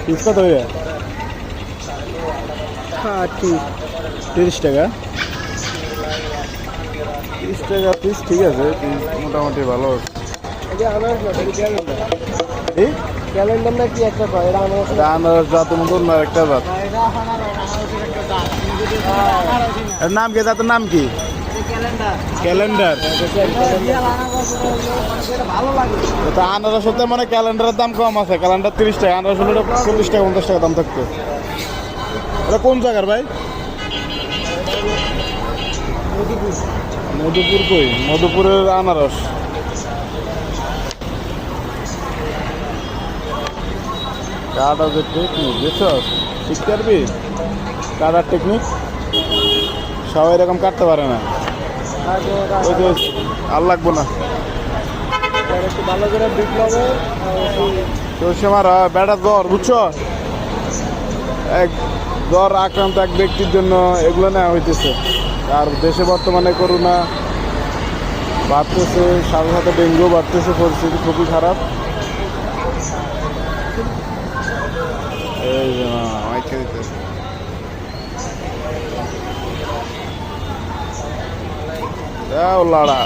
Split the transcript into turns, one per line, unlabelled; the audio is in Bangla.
পিস কত হইবে? 30 টাকা। 30 টাকা পিস, ঠিক আছে, পিস মোটামুটি ভালো আছে।
ক্যালেন্ডার না কি একটা কয়
আনারস জাতের মতো অন্য একটা জাত। এর নাম কি? জাতের নাম কি? ক্যালেন্ডার।
ভালো লাগে।
তো আনারস হতে মানে ক্যালেন্ডারের দাম কম আছে। ক্যালেন্ডার 30 টাকা, আনারস হলে 40 টাকা 50 টাকা দাম থাকতো। এটা কোন জায়গার ভাই? মধুপুর। কই মধুপুরের আনারস? কাটা যে টেকনিক বুঝছো, শিখতে পারবি কাটার টেকনিক। সবাই এরকম কাটতে পারে না। ওই যে আর লাগবো না।
একটু ভালো করে বিপ্লবে
সরষে মারা বেড়া জ্বর, বুঝছো, এক জ্বর আক্রান্ত এক ব্যক্তির জন্য এগুলো নেওয়া হইতেছে। আর দেশে বর্তমানে করোনা বাড়তেছে, সাথে সাথে ডেঙ্গু বাড়তেছে, পরিস্থিতি খুবই খারাপ। এই যে মাইকে দিতেছে। দাও লাড়া।